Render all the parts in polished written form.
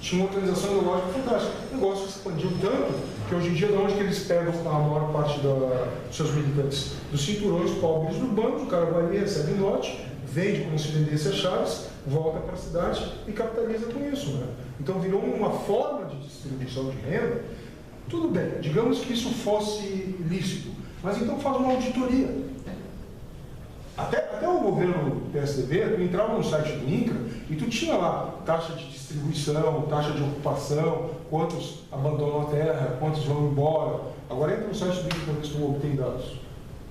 tinha uma organização ideológica fantástica. O negócio expandiu tanto que hoje em dia, de onde que eles pegam a maior parte dos seus militantes? Dos cinturões pobres urbanos, o cara vai ali, recebe um lote, vende como se vendesse as chaves, volta para a cidade e capitaliza com isso, né? Então virou uma forma de distribuição de renda. Tudo bem, digamos que isso fosse lícito, mas então faz uma auditoria. Até o governo PSDB, tu entrava no site do INCRA e tu tinha lá taxa de distribuição, taxa de ocupação, quantos abandonam a terra, quantos vão embora. Agora entra no site do INCRA para ver se tu obtém dados.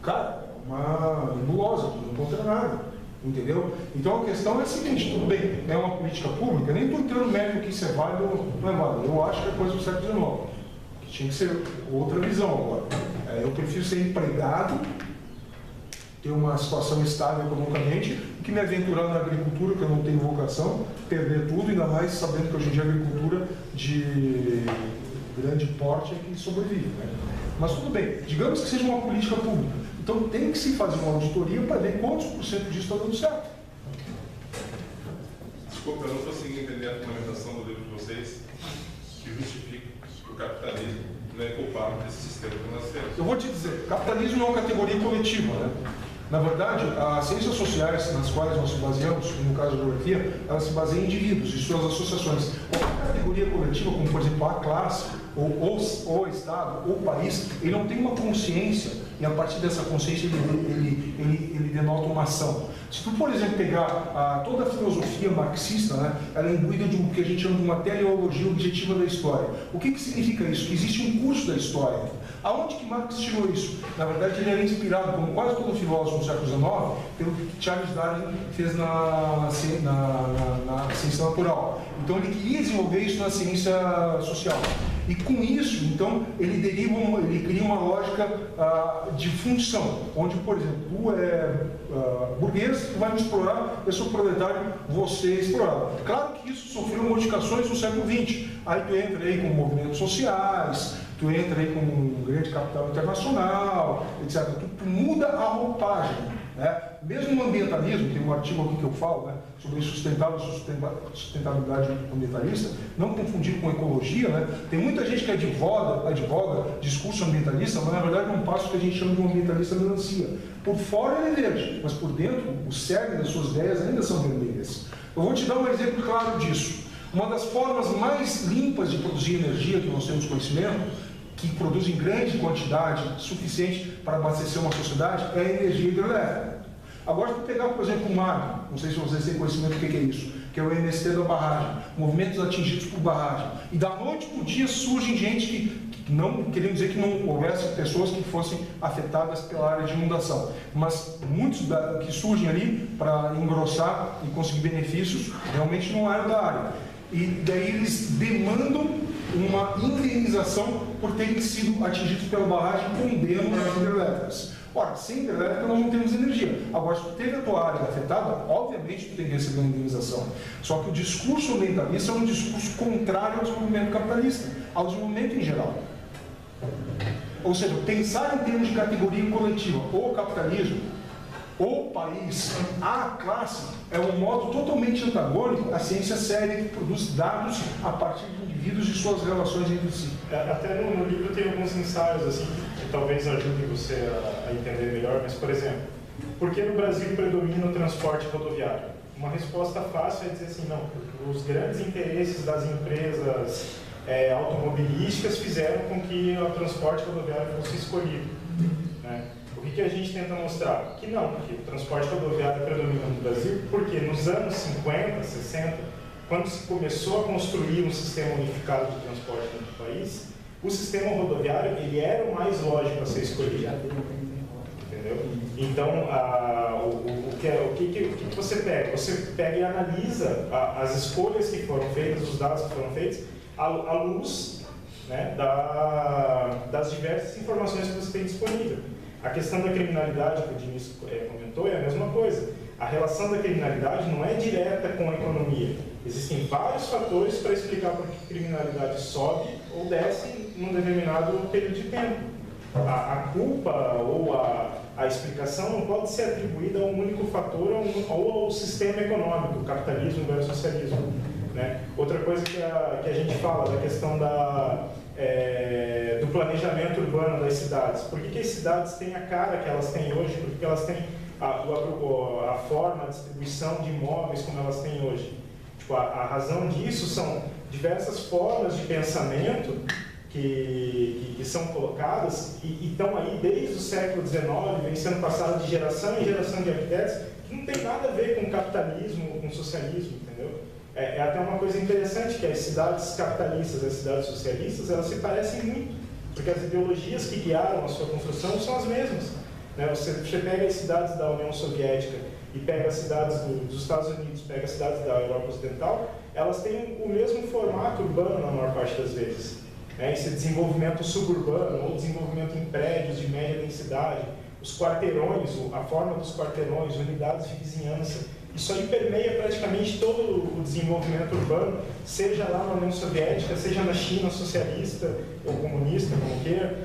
Cara, é uma nebulosa, tu não encontra nada. Entendeu? Então a questão é a seguinte, tudo bem, é uma política pública, nem estou entrando no mérito que isso é válido ou não é válido. Eu acho que é coisa do século XIX, que tinha que ser outra visão agora. Eu prefiro ser empregado, ter uma situação estável economicamente, que me aventurar na agricultura, que eu não tenho vocação, perder tudo, ainda mais sabendo que hoje em dia a agricultura de grande porte é que sobrevive. Né? Mas tudo bem, digamos que seja uma política pública. Então tem que se fazer uma auditoria para ver quantos por cento disso está dando certo. Desculpa, eu não consegui entender a fundamentação do livro de vocês que justifica que o capitalismo não é culpado desse sistema financeiro. Eu vou te dizer, capitalismo é uma categoria coletiva, né? Na verdade, as ciências sociais nas quais nós se baseamos, no caso da geografia, elas se baseiam em indivíduos e suas associações. Qualquer categoria coletiva, como por exemplo a classe, ou o Estado, ou o país, ele não tem uma consciência e a partir dessa consciência ele denota uma ação. Se tu, por exemplo, pegar toda a filosofia marxista, né, ela é imbuída de um que a gente chama de uma teleologia objetiva da história. O que significa isso? Que existe um curso da história. Aonde que Marx tirou isso? Na verdade, ele era inspirado, como quase todo filósofo do século XIX, pelo que Charles Darwin fez na ciência natural. Então, ele queria desenvolver isso na ciência social. E com isso, então, ele cria uma lógica de função, onde, por exemplo, tu é burguês, tu vai me explorar, eu sou proletário, você é explorado. Claro que isso sofreu modificações no século XX. Aí tu entra aí com movimentos sociais, tu entra aí com um grande capital internacional, etc. Tu muda a roupagem. Né? Mesmo no ambientalismo, tem um artigo aqui que eu falo, né, sobre sustentabilidade ambientalista, não confundir com ecologia, né? Tem muita gente que advoga discurso ambientalista, mas na verdade não passa o que a gente chama de um ambientalista melancia. Por fora ele é verde, mas por dentro o cerne das suas ideias ainda são vermelhas. Eu vou te dar um exemplo claro disso. Uma das formas mais limpas de produzir energia que nós temos conhecimento, que produz em grande quantidade, suficiente para abastecer uma sociedade, é a energia hidrelétrica. Agora, se tu pegar, por exemplo, o MAG, não sei se vocês têm conhecimento do que é isso, que é o MST da barragem, movimentos atingidos por barragem, e da noite para o dia surgem gente que não, queriam dizer que não houvesse pessoas que fossem afetadas pela área de inundação, mas muitos que surgem ali para engrossar e conseguir benefícios, realmente não eram da área. E daí eles demandam uma indenização por terem sido atingidos pela barragem, condenam as hidrelétricas. Ora, sem hidrelétrica nós não temos energia. Agora, se tu teve a tua área afetada, obviamente tu tem que receber uma indenização. Só que o discurso ambientalista é um discurso contrário ao desenvolvimento capitalista, ao desenvolvimento em geral. Ou seja, pensar em termos de categoria coletiva, ou capitalismo, ou país, a classe, é um modo totalmente antagônico à ciência séria que produz dados a partir de indivíduos e suas relações entre si. Até no livro tem alguns ensaios assim, que talvez ajudem você a entender melhor, mas, por exemplo, por que no Brasil predomina o transporte rodoviário? Uma resposta fácil é dizer assim, não, porque os grandes interesses das empresas automobilísticas fizeram com que o transporte rodoviário fosse escolhido. Né? O que a gente tenta mostrar? Que não, que o transporte rodoviário predomina no Brasil, porque nos anos 50, 60, quando se começou a construir um sistema unificado de transporte no país, o sistema rodoviário ele era o mais lógico a ser escolhido. Entendeu? Então, o que você pega? Você pega e analisa as escolhas que foram feitas, os dados que foram feitos, à luz, né, das diversas informações que você tem disponível. A questão da criminalidade, que o Diniz comentou, é a mesma coisa. A relação da criminalidade não é direta com a economia. Existem vários fatores para explicar por que a criminalidade sobe ou desce num determinado período de tempo. A culpa ou a explicação não pode ser atribuída a um único fator ou ao sistema econômico, capitalismo versus socialismo. né? Outra coisa que a gente fala da questão do planejamento urbano das cidades. Por que as cidades têm a cara que elas têm hoje? Por que elas têm a forma, a distribuição de imóveis como elas têm hoje? Tipo, a razão disso são diversas formas de pensamento que são colocadas e estão aí desde o século XIX, vem sendo passadas de geração em geração de arquitetos, que não tem nada a ver com capitalismo ou com socialismo, entendeu? É até uma coisa interessante que as cidades capitalistas e as cidades socialistas, elas se parecem muito, porque as ideologias que guiaram a sua construção são as mesmas, né? Você pega as cidades da União Soviética e pega as cidades dos Estados Unidos, pega as cidades da Europa Ocidental, elas têm o mesmo formato urbano na maior parte das vezes. Esse desenvolvimento suburbano ou desenvolvimento em prédios de média densidade, os quarteirões, a forma dos quarteirões, unidades de vizinhança, isso aí permeia praticamente todo o desenvolvimento urbano, seja lá na União Soviética, seja na China socialista ou comunista, como queira,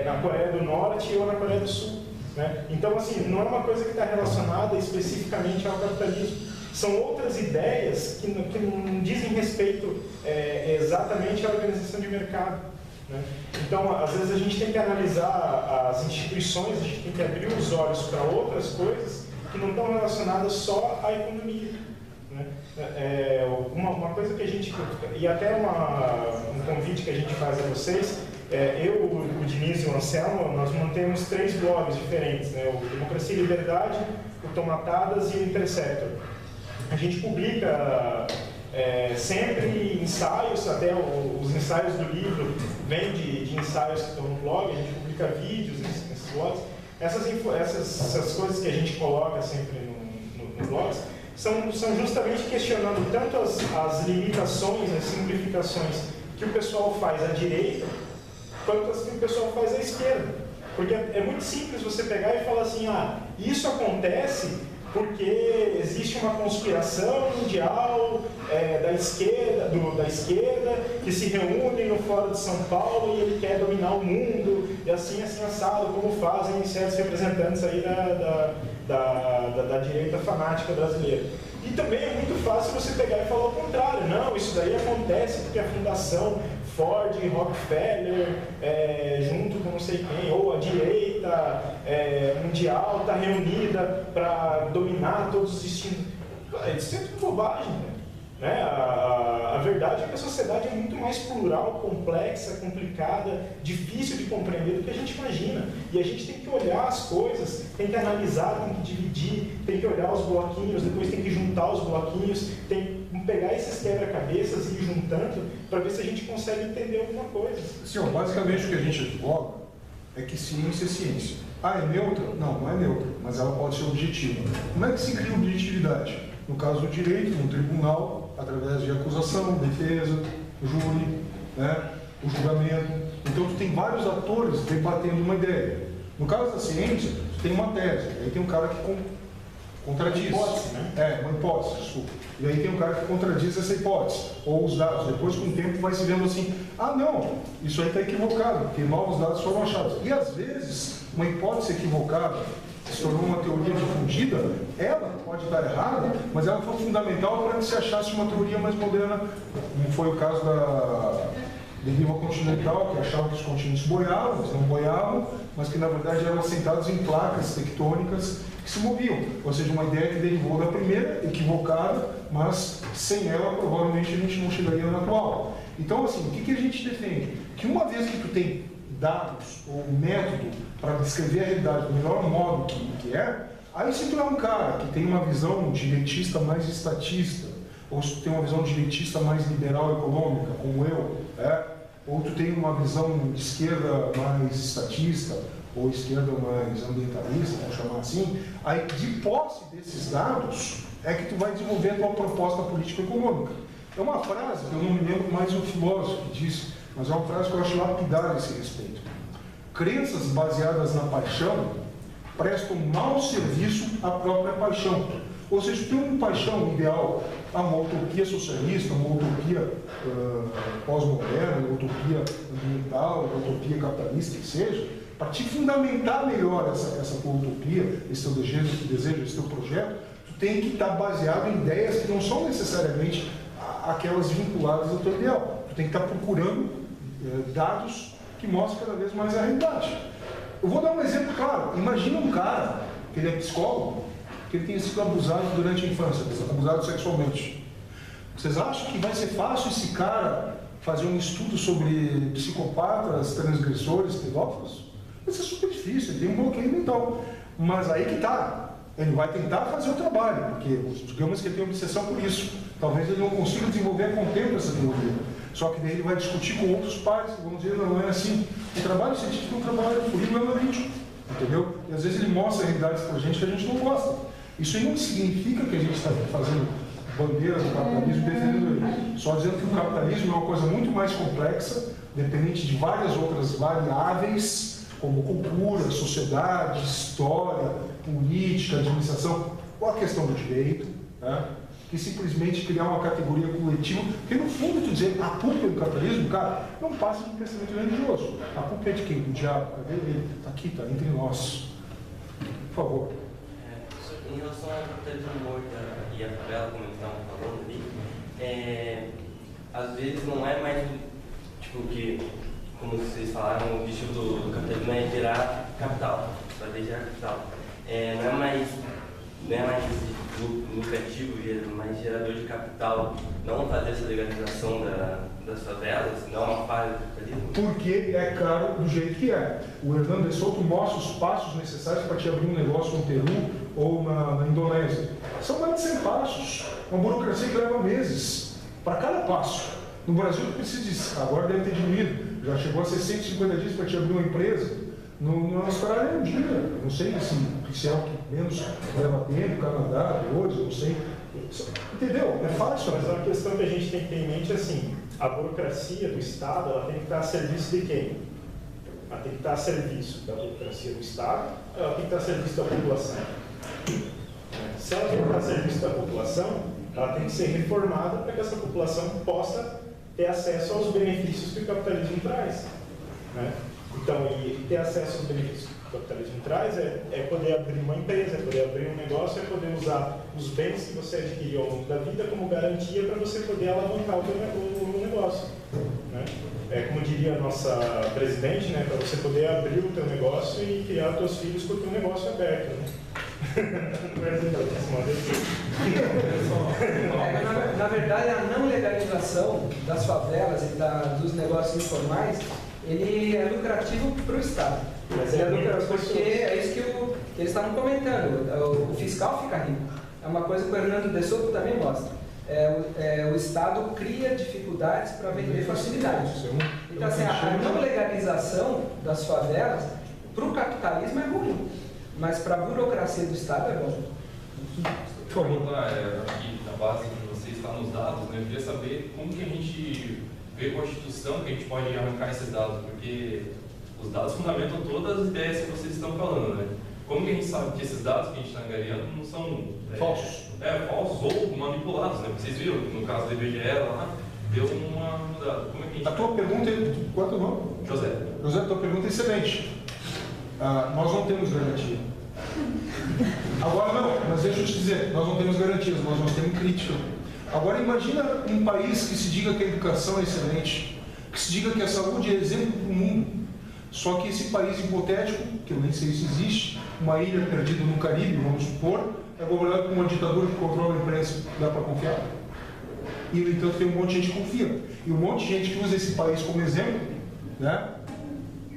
na Coreia do Norte ou na Coreia do Sul, né? Então, assim, não é uma coisa que está relacionada especificamente ao capitalismo. São outras ideias que não dizem respeito exatamente à organização de mercado, né? Então, às vezes a gente tem que analisar as instituições, a gente tem que abrir os olhos para outras coisas que não estão relacionadas só à economia, né? Uma coisa que a gente... E até um convite que a gente faz a vocês, eu, o Diniz e o Anselmo, nós mantemos 3 blogs diferentes, né? O Democracia e Liberdade, o Tomatadas e o Interceptor. A gente publica sempre ensaios, até os ensaios do livro vêm de ensaios que estão no blog, a gente publica vídeos nesses blogs. Essas coisas que a gente coloca sempre no blog são justamente questionando tanto as limitações, as simplificações que o pessoal faz à direita, quanto as que o pessoal faz à esquerda. Porque é muito simples você pegar e falar assim, isso acontece porque existe uma conspiração mundial da esquerda, que se reúne no Fórum de São Paulo e ele quer dominar o mundo, e assim assado, como fazem certos representantes aí da direita fanática brasileira. E também é muito fácil você pegar e falar o contrário. Não, isso daí acontece porque a Fundação Ford e Rockefeller, junto com não sei quem, ou a direita mundial está reunida para dominar todos os destinos. Isso é tudo bobagem, né? A verdade é que a sociedade é muito mais plural, complexa, complicada, difícil de compreender do que a gente imagina. E a gente tem que olhar as coisas, tem que analisar, tem que dividir, tem que olhar os bloquinhos, depois tem que juntar os bloquinhos, tem que pegar esses quebra-cabeças e ir juntando para ver se a gente consegue entender alguma coisa. Sim, basicamente o que a gente advoga é que ciência é ciência. É neutra? Não é neutra, mas ela pode ser objetiva. Como é que se cria objetividade? No caso do direito, no tribunal, através de acusação, defesa, júri, né, o julgamento. Então, tu tem vários atores debatendo uma ideia. No caso da ciência, tu tem uma tese, aí tem um cara que contradiz. Uma hipótese, né? Uma hipótese, desculpa. E aí tem um cara que contradiz essa hipótese, ou os dados. Depois, com o tempo, vai se vendo assim, não, isso aí está equivocado, porque novos dados foram achados. E, às vezes, uma hipótese equivocada se tornou uma teoria difundida, ela pode estar errada, mas ela foi fundamental para que se achasse uma teoria mais moderna, como foi o caso da deriva continental, que achava que os continentes boiavam, eles não boiavam, mas que na verdade eram assentados em placas tectônicas que se moviam. Ou seja, uma ideia que derivou da primeira, equivocada, mas sem ela provavelmente a gente não chegaria na atual. Então, assim, o que a gente defende? Que uma vez que tu tem dados ou método para descrever a realidade do melhor modo que é, aí se tu é um cara que tem uma visão direitista mais estatista, ou se tu tem uma visão direitista mais liberal econômica, como eu, ou tu tem uma visão de esquerda mais estatista, ou esquerda mais ambientalista, vamos chamar assim, aí de posse desses dados é que tu vai desenvolver a tua proposta política econômica. É uma frase que eu não me lembro mais o filósofo que disse, mas é uma frase que eu acho lapidar a esse respeito. Crenças baseadas na paixão prestam mau serviço à própria paixão. Ou seja, tem uma paixão ideal, uma utopia socialista, uma utopia pós-moderna, uma utopia ambiental, uma utopia capitalista, que seja, para te fundamentar melhor essa tua utopia, esse teu desejo, esse teu projeto, tu tem que estar baseado em ideias que não são necessariamente aquelas vinculadas ao teu ideal. Tu tem que estar procurando dados que mostrem cada vez mais a realidade. Eu vou dar um exemplo claro. Imagina um cara, que ele é psicólogo, que ele tenha sido abusado durante a infância, abusado sexualmente. Vocês acham que vai ser fácil esse cara fazer um estudo sobre psicopatas, transgressores, pedófilos? Vai ser super difícil, ele tem um bloqueio mental. Mas aí que está, ele vai tentar fazer o trabalho, porque digamos que ele tem obsessão por isso. Talvez ele não consiga desenvolver com o tempo essa teoria. Só que daí ele vai discutir com outros pares, que vão dizer, não é assim. O trabalho científico é um trabalho fluido e analítico, entendeu? E às vezes ele mostra realidades para a gente que a gente não gosta. Isso aí não significa que a gente está fazendo bandeiras do capitalismo e defendendo ele. Só dizendo que o capitalismo é uma coisa muito mais complexa, dependente de várias outras variáveis, como cultura, sociedade, história, política, administração, ou a questão do direito, né? Que simplesmente criar uma categoria coletiva, porque no fundo, tu dizer, a culpa do capitalismo, cara, não passa de um pensamento religioso. A culpa é de quem? Do diabo. Cadê ele? Está aqui, está entre nós. Por favor. Em relação ao capitalismo morto e a favela, como eles estavam falando ali, às vezes não é mais, tipo, que, como vocês falaram, o objetivo do capitalismo é gerar capital, fazer gerar capital. Não é mais lucrativo, mais gerador de capital, não fazer essa legalização das favelas, não uma falha do capitalismo? Porque é caro do jeito que é. O Hernando de Soto mostra os passos necessários para te abrir um negócio no Peru ou na Indonésia. São mais de 100 passos. Uma burocracia que leva meses para cada passo. No Brasil, tu precisa agora deve ter diminuído. Já chegou a ser 150 dias para te abrir uma empresa. Na Austrália é um dia. Eu não sei se é o que menos leva tempo, Canadá, hoje, eu não sei. Entendeu? É fácil. Mas a questão que a gente tem que ter em mente é assim, a burocracia do Estado, ela tem que estar a serviço de quem? Ela tem que estar a serviço da burocracia do Estado, ela tem que estar a serviço da população. Se ela tem que estar a serviço da população, ela tem que ser reformada para que essa população possa ter acesso aos benefícios que o capitalismo traz, né? Então, e ter acesso aos benefícios que o capitalismo traz é poder abrir uma empresa, é poder abrir um negócio, é poder usar os bens que você adquiriu ao longo da vida como garantia para você poder alavancar o negócio, né? Como diria a nossa presidente, né, para você poder abrir o teu negócio e criar os teus filhos com o teu negócio aberto, né? Na verdade, a não legalização das favelas e dos negócios informais, ele é lucrativo para o Estado. Mas é lucrativo porque é isso que eles estavam comentando. O fiscal fica rico. É uma coisa que o Hernando de Soto também mostra. O Estado cria dificuldades para vender facilidades. Então, assim, a não legalização das favelas para o capitalismo é ruim, mas para a burocracia do Estado é bom. Deixa eu perguntar, aqui na base que você está nos dados, né? Eu queria saber como que a gente vê a Constituição que a gente pode arrancar esses dados, porque os dados fundamentam todas as ideias que vocês estão falando, né? Como que a gente sabe que esses dados que a gente está angariando não são falsos? Falsos ou manipulados, né? Vocês viram, no caso do IBGE lá, deu uma mudada. Como é que a gente... A tua pergunta é... Qual é o teu nome? José. José, a tua pergunta é excelente. Nós não temos garantia. Agora não, mas deixa eu te dizer, nós não temos garantias, nós temos crítica. Agora imagina um país que se diga que a educação é excelente, que se diga que a saúde é exemplo para o mundo, só que esse país hipotético, que eu nem sei se existe, uma ilha perdida no Caribe, vamos supor, é governado por uma ditadura que controla a imprensa, dá para confiar? E no entanto tem um monte de gente que confia, e um monte de gente que usa esse país como exemplo, né?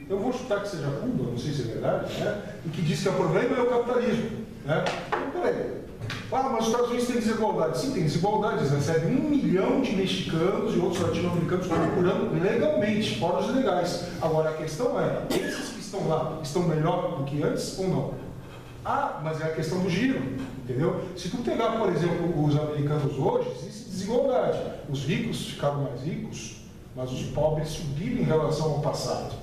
Eu vou chutar que seja Cuba, não sei se é verdade, né? E que diz que o problema é o capitalismo, né? Então, peraí. Mas os Estados Unidos têm desigualdade. Sim, tem desigualdade. Eles recebem 1 milhão de mexicanos e outros latino-americanos procurando legalmente, fora os ilegais. Agora, a questão é, esses que estão lá, estão melhor do que antes ou não? Mas é a questão do giro, entendeu? Se tu pegar, por exemplo, os americanos hoje, existe desigualdade. Os ricos ficaram mais ricos, mas os pobres subiram em relação ao passado.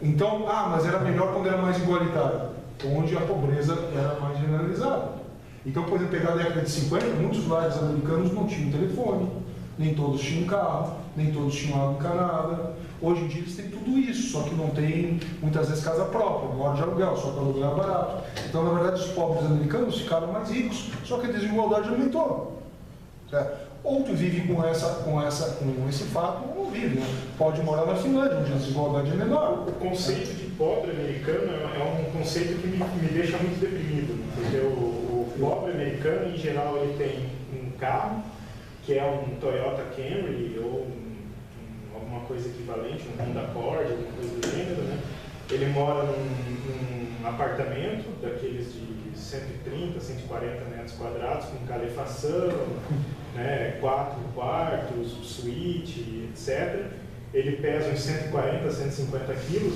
Então, mas era melhor quando era mais igualitário, onde a pobreza era mais generalizada. Então, por exemplo, pegar a década de 50, muitos lares americanos não tinham telefone, nem todos tinham carro, nem todos tinham água encanada. Hoje em dia eles têm tudo isso, só que não tem, muitas vezes, casa própria, moram de aluguel, só que o aluguel é barato. Então, na verdade, os pobres americanos ficaram mais ricos, só que a desigualdade aumentou. ou tu vive com esse fato, ou não vive, né? Pode morar na Finlândia, onde a desigualdade é menor. O conceito de pobre americano é um conceito que me deixa muito deprimido, né? Porque o pobre americano, em geral, ele tem um carro, que é um Toyota Camry, ou alguma coisa equivalente, um Honda Accord, alguma coisa do gênero, né? Ele mora num apartamento daqueles de 130, 140 metros quadrados, com calefação, né, 4 quartos, suíte, etc. Ele pesa uns 140, 150 quilos,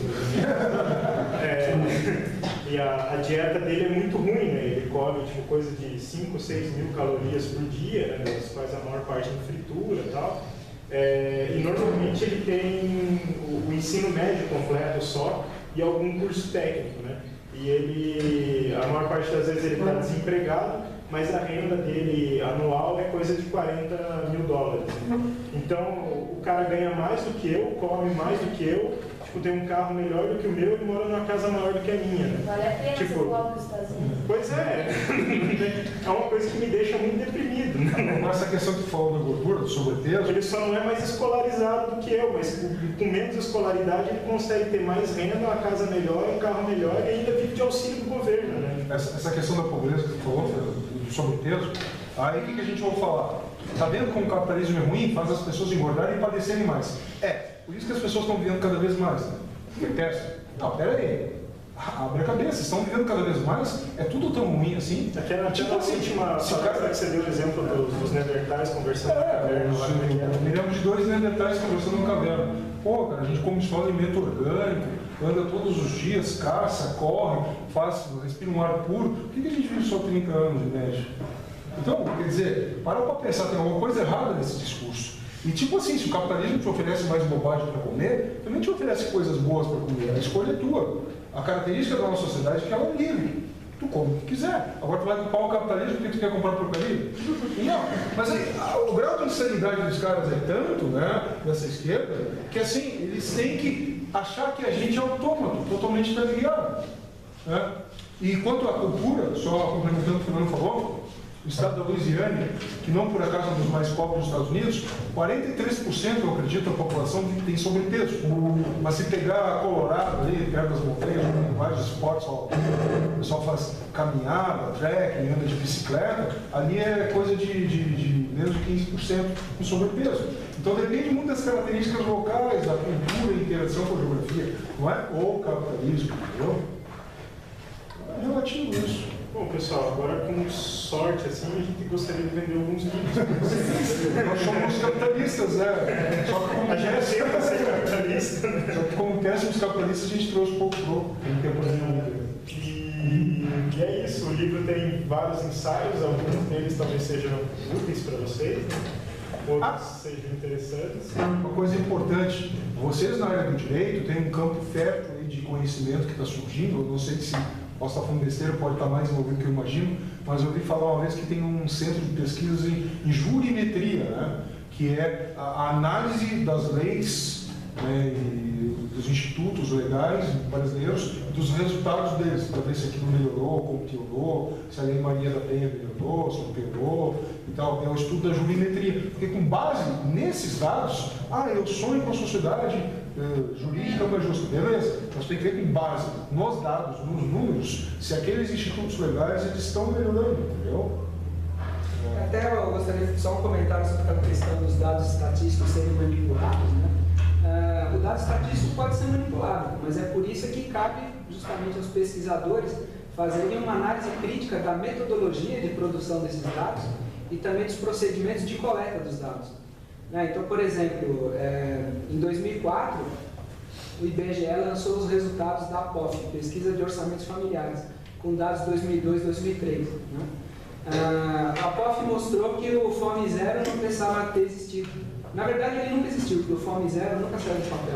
e a dieta dele é muito ruim, né? Ele come tipo, coisa de 5, 6 mil calorias por dia, né, das quais a maior parte em fritura e tal. E normalmente ele tem o ensino médio completo só e algum curso técnico, né? E a maior parte das vezes ele está desempregado, mas a renda dele anual é coisa de 40 mil dólares. Né? Então o cara ganha mais do que eu, come mais do que eu, tipo, tem um carro melhor do que o meu e mora numa casa maior do que a minha. Né? Vale a pena tipo, ser pobre nos Estados Unidos. Pois é, é uma coisa que me deixa muito deprimido. Né? Mas essa questão que tu falou da gordura, do sobrepeso, Ele só não é mais escolarizado do que eu, mas com menos escolaridade ele consegue ter mais renda, uma casa melhor, um carro melhor e ainda vive de auxílio do governo. Né? essa questão da pobreza que tu falou, do sobrepeso, aí o que a gente vai falar? Tá vendo como o capitalismo é ruim? Faz as pessoas engordarem e padecerem mais. Por isso que as pessoas estão vivendo cada vez mais. Né? Detesta. Não, pera aí. Abre a cabeça, estão vivendo cada vez mais, é tudo tão ruim assim. Aquela tipo assim, última palestra que você deu o exemplo dos Neandertais conversando na caverna. Eu me lembro de 2 Neandertais conversando na caverna. Pô, cara, a gente come só alimento orgânico, anda todos os dias, caça, corre, respira um ar puro. Por que a gente vive só 30 anos de média? Então, quer dizer, para pensar, tem alguma coisa errada nesse discurso. E tipo assim, se o capitalismo te oferece mais bobagem para comer, também te oferece coisas boas para comer. A escolha é tua. A característica da nossa sociedade é que ela é livre. Tu come o que quiser. Agora tu vai culpar o capitalismo porque tu quer comprar porcaria? Não. Mas aí, o grau de insanidade dos caras é tanto, né, dessa esquerda, que assim, eles têm que achar que a gente é autômato, totalmente desligado. Né? E quanto à cultura, só complementando o que o Fernando falou, o estado da Louisiana, que não por acaso é um dos mais pobres dos Estados Unidos, 43%, eu acredito, da população tem sobrepeso. Mas se pegar Colorado, ali, perto das montanhas, tem vários esportes, o pessoal faz caminhada, trekking, anda de bicicleta, ali é coisa de menos de 15% com sobrepeso. Então depende muito das características locais, da cultura e interação com a geografia, não é o capitalismo, entendeu? É relativo isso. Bom, pessoal, agora com sorte, assim, a gente gostaria de vender alguns livros. Nós somos capitalistas, né? Só que como A gente tenta ser capitalista, né? Só que como péssimos capitalistas, a gente trouxe pouco troco. E é isso, o livro tem vários ensaios, alguns deles talvez sejam úteis para vocês, né? Outros sejam interessantes. Uma coisa importante, vocês na área do direito têm um campo fértil aí de conhecimento que está surgindo, eu não sei se posso estar falando besteira, pode estar mais envolvido do que eu imagino, mas eu ouvi falar uma vez que tem um centro de pesquisas em jurimetria, né? Que é a análise das leis, né, e dos institutos legais brasileiros, dos resultados deles, para ver se aquilo melhorou, como piorou, se a Lei Maria da Penha melhorou, se não piorou e tal. É o estudo da jurimetria, porque com base nesses dados, eu sonho com a sociedade jurídica mais justa, beleza? Nós temos que ver com base nos dados, nos números, se aqueles institutos legais eles estão melhorando, entendeu? Até eu gostaria de só um comentário sobre a questão dos dados estatísticos serem manipulados, né? O dado estatístico pode ser manipulado, mas é por isso que cabe justamente aos pesquisadores fazerem uma análise crítica da metodologia de produção desses dados e também dos procedimentos de coleta dos dados. Então, por exemplo, em 2004, o IBGE lançou os resultados da APOF, Pesquisa de Orçamentos Familiares, com dados 2002 e 2003. A APOF mostrou que o Fome Zero não precisava ter existido. Na verdade, ele nunca existiu, porque o Fome Zero nunca saiu de papel.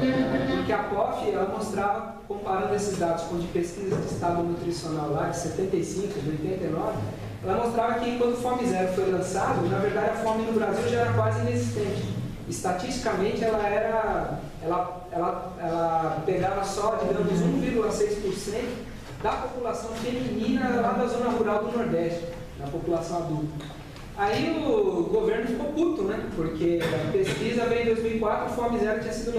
Porque a APOF, ela mostrava, comparando esses dados com de pesquisa de estado nutricional lá, de 75, de 89, ela mostrava que quando o Fome Zero foi lançado, na verdade a fome no Brasil já era quase inexistente. Estatisticamente, ela pegava só, digamos, 1,6% da população feminina lá da zona rural do Nordeste, da população adulta. Aí o governo ficou puto, né? Porque a pesquisa veio em 2004, a Fome Zero tinha sido